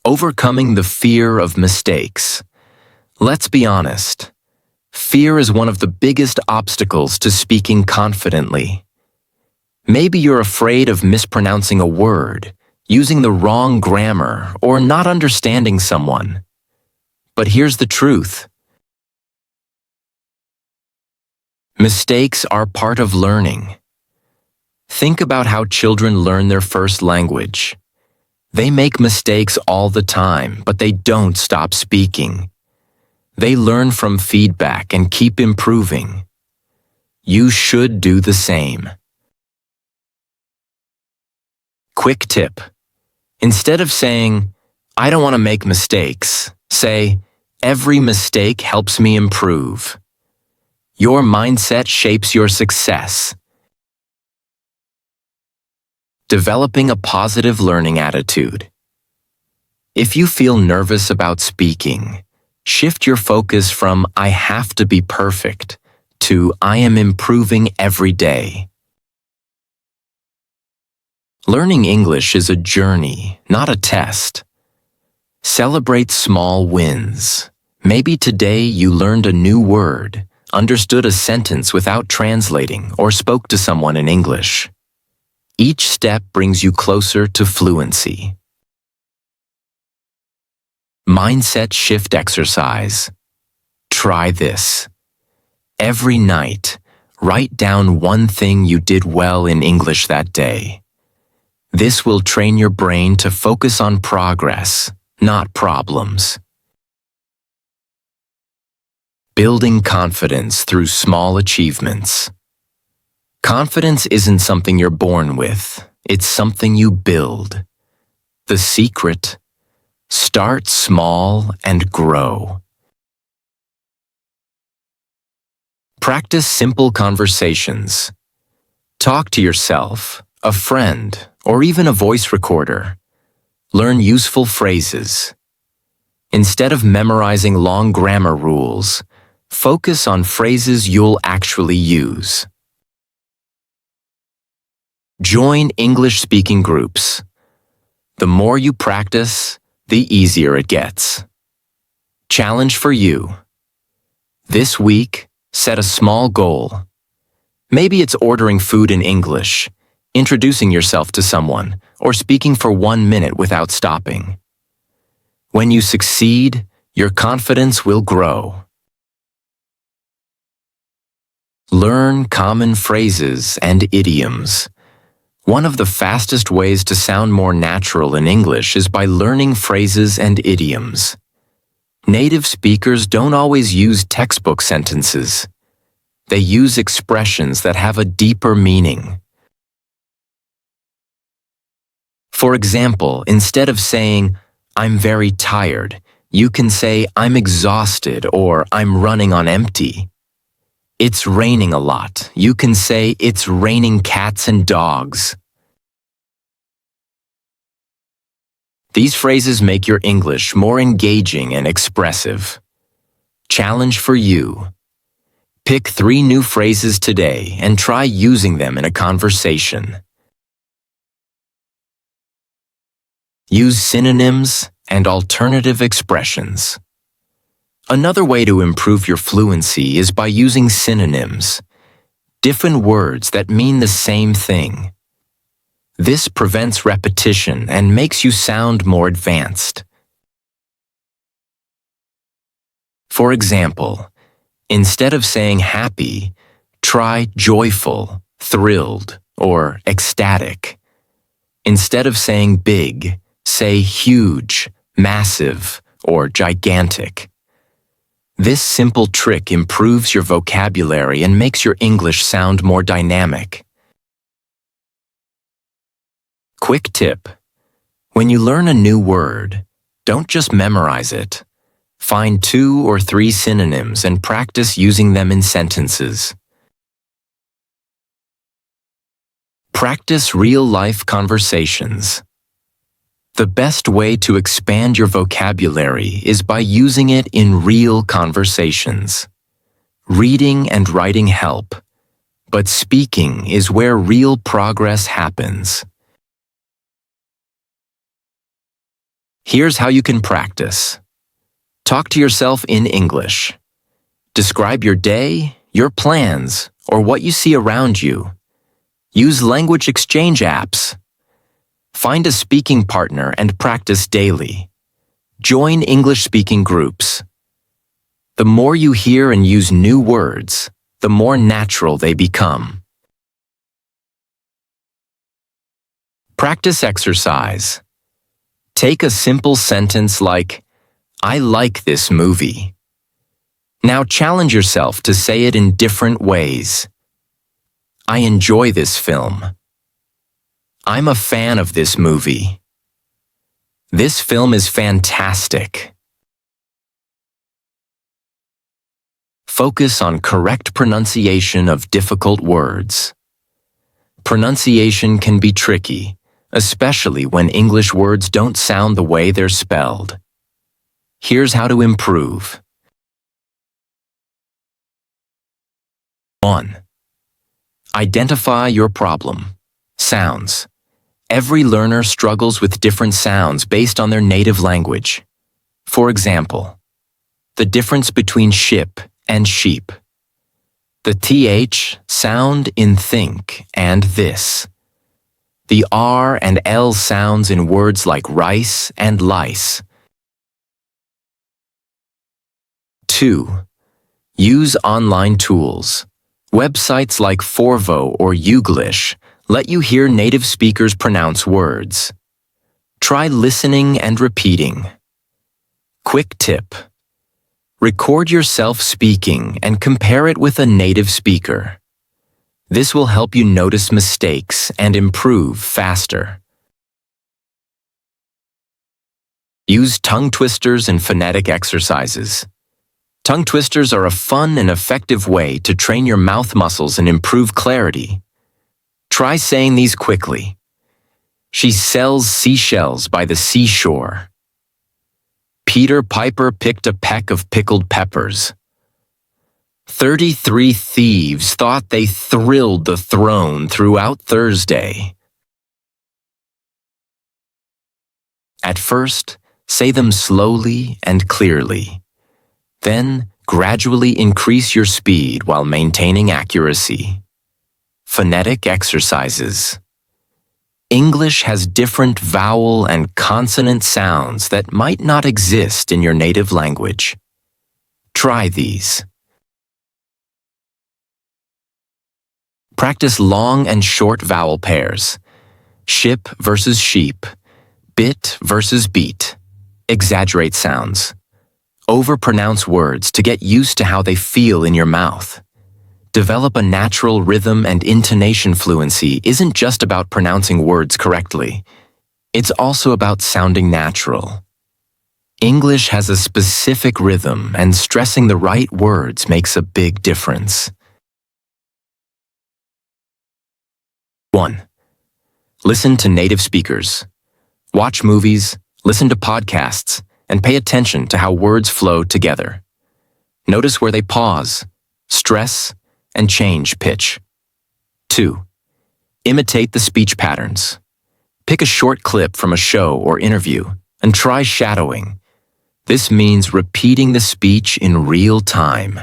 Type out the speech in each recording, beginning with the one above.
Overcoming the fear of mistakes. Let's be honest. Fear is one of the biggest obstacles to speaking confidently. Maybe you're afraid of mispronouncing a word, using the wrong grammar, or not understanding someone. But here's the truth. Mistakes are part of learning. Think about how children learn their first language. They make mistakes all the time, but they don't stop speaking. They learn from feedback and keep improving. You should do the same. Quick tip. Instead of saying, "I don't want to make mistakes," say, "Every mistake helps me improve." Your mindset shapes your success. Developing a positive learning attitude. If you feel nervous about speaking, shift your focus from "I have to be perfect" to "I am improving every day." Learning English is a journey, not a test. Celebrate small wins. Maybe today you learned a new word, understood a sentence without translating, or spoke to someone in English. Each step brings you closer to fluency. Mindset shift exercise. Try this. Every night, write down one thing you did well in English that day. This will train your brain to focus on progress, not problems. Building confidence through small achievements. Confidence isn't something you're born with, it's something you build. The secret: start small and grow. Practice simple conversations. Talk to yourself, a friend, or even a voice recorder. Learn useful phrases. Instead of memorizing long grammar rules, focus on phrases you'll actually use. Join English-speaking groups. The more you practice, the easier it gets. Challenge for you. This week, set a small goal. Maybe it's ordering food in English, introducing yourself to someone, or speaking for 1 minute without stopping. When you succeed, your confidence will grow. Learn common phrases and idioms. One of the fastest ways to sound more natural in English is by learning phrases and idioms. Native speakers don't always use textbook sentences. They use expressions that have a deeper meaning. For example, instead of saying, "I'm very tired," you can say, "I'm exhausted," or "I'm running on empty." It's raining a lot. You can say, "It's raining cats and dogs." These phrases make your English more engaging and expressive. Challenge for you. Pick 3 new phrases today and try using them in a conversation. Use synonyms and alternative expressions. Another way to improve your fluency is by using synonyms, different words that mean the same thing. This prevents repetition and makes you sound more advanced. For example, instead of saying happy, try joyful, thrilled, or ecstatic. Instead of saying big, say huge, massive, or gigantic. This simple trick improves your vocabulary and makes your English sound more dynamic. Quick tip. When you learn a new word, don't just memorize it. Find 2 or 3 synonyms and practice using them in sentences. Practice real-life conversations. The best way to expand your vocabulary is by using it in real conversations. Reading and writing help, but speaking is where real progress happens. Here's how you can practice. Talk to yourself in English. Describe your day, your plans, or what you see around you. Use language exchange apps. Find a speaking partner and practice daily. Join English-speaking groups. The more you hear and use new words, the more natural they become. Practice exercise. Take a simple sentence like, "I like this movie." Now challenge yourself to say it in different ways. "I enjoy this film." "I'm a fan of this movie." "This film is fantastic." Focus on correct pronunciation of difficult words. Pronunciation can be tricky, especially when English words don't sound the way they're spelled. Here's how to improve. 1. Identify your problem. Sounds. Every learner struggles with different sounds based on their native language. For example, the difference between ship and sheep. The TH sound in think and this. The R and L sounds in words like rice and lice. 2. Use online tools. Websites like Forvo or Youglish let you hear native speakers pronounce words. Try listening and repeating. Quick tip. Record yourself speaking and compare it with a native speaker. This will help you notice mistakes and improve faster. Use tongue twisters and phonetic exercises. Tongue twisters are a fun and effective way to train your mouth muscles and improve clarity. Try saying these quickly. She sells seashells by the seashore. Peter Piper picked a peck of pickled peppers. 33 thieves thought they thrilled the throne throughout Thursday. At first, say them slowly and clearly. Then, gradually increase your speed while maintaining accuracy. Phonetic exercises. English has different vowel and consonant sounds that might not exist in your native language. Try these. Practice long and short vowel pairs. Ship versus sheep. Bit versus beat. Exaggerate sounds. Overpronounce words to get used to how they feel in your mouth. Develop a natural rhythm and intonation. Fluency isn't just about pronouncing words correctly. It's also about sounding natural. English has a specific rhythm, and stressing the right words makes a big difference. 1. Listen to native speakers. Watch movies, listen to podcasts, and pay attention to how words flow together. Notice where they pause, stress, and change pitch. 2. Imitate the speech patterns. Pick a short clip from a show or interview and try shadowing. This means repeating the speech in real time.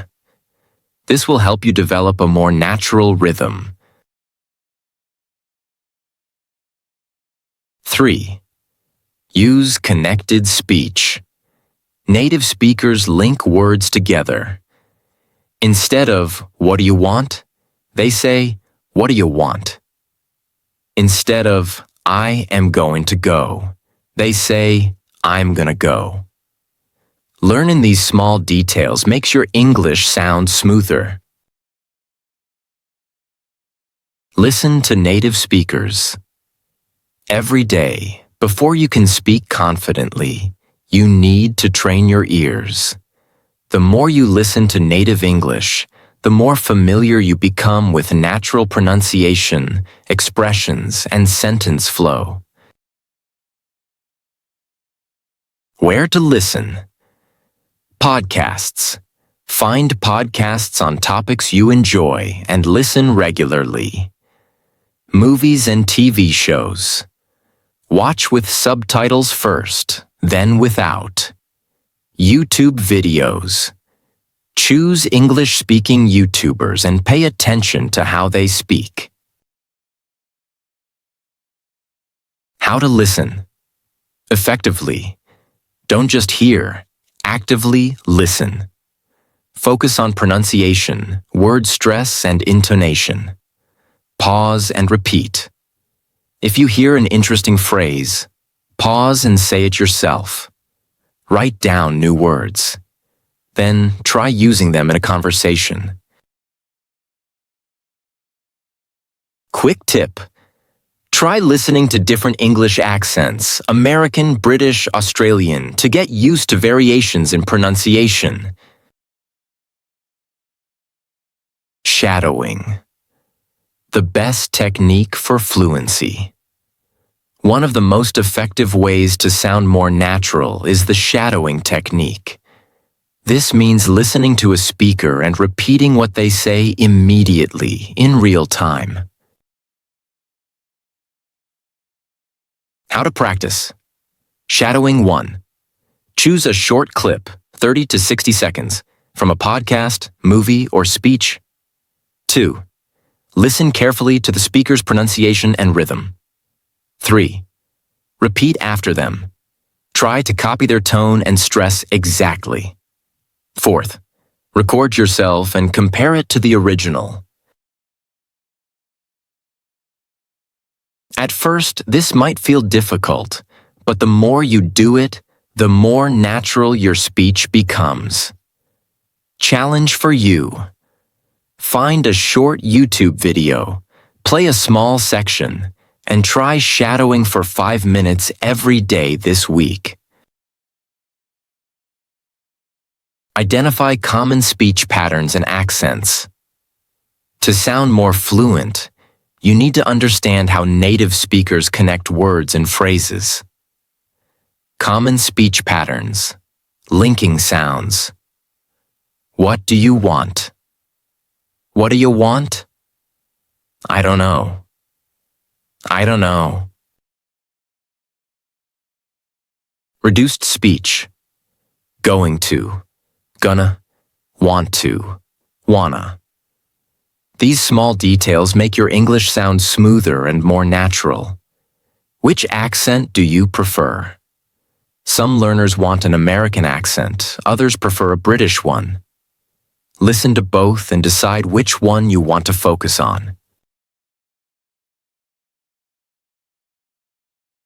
This will help you develop a more natural rhythm. 3. Use connected speech. Native speakers link words together. Instead of, "What do you want?" they say, "What do you want?" Instead of, "I am going to go," they say, "I'm gonna go." Learning these small details makes your English sound smoother. Listen to native speakers. Every day, before you can speak confidently, you need to train your ears. The more you listen to native English, the more familiar you become with natural pronunciation, expressions, and sentence flow. Where to listen? Podcasts. Find podcasts on topics you enjoy and listen regularly. Movies and TV shows. Watch with subtitles first. then without. YouTube videos. Choose English-speaking YouTubers and pay attention to how they speak. How to listen. Effectively. Don't just hear, actively listen. Focus on pronunciation, word stress, and intonation. Pause and repeat. If you hear an interesting phrase, pause and say it yourself. Write down new words. Then try using them in a conversation. Quick tip. Try listening to different English accents, American, British, Australian, to get used to variations in pronunciation. Shadowing. The best technique for fluency. One of the most effective ways to sound more natural is the shadowing technique. This means listening to a speaker and repeating what they say immediately, in real time. How to practice. Shadowing 1. Choose a short clip, 30 to 60 seconds, from a podcast, movie, or speech. 2. Listen carefully to the speaker's pronunciation and rhythm. 3. Repeat after them. Try to copy their tone and stress exactly. 4th. Record yourself and compare it to the original. At first, this might feel difficult, but the more you do it, the more natural your speech becomes. Challenge for you. Find a short YouTube video, play a small section, and try shadowing for 5 minutes every day this week. Identify common speech patterns and accents. To sound more fluent, you need to understand how native speakers connect words and phrases. Common speech patterns. Linking sounds. What do you want? What do you want? I don't know. I don't know. Reduced speech. Going to, gonna, want to, wanna. These small details make your English sound smoother and more natural. Which accent do you prefer? Some learners want an American accent, others prefer a British one. Listen to both and decide which one you want to focus on.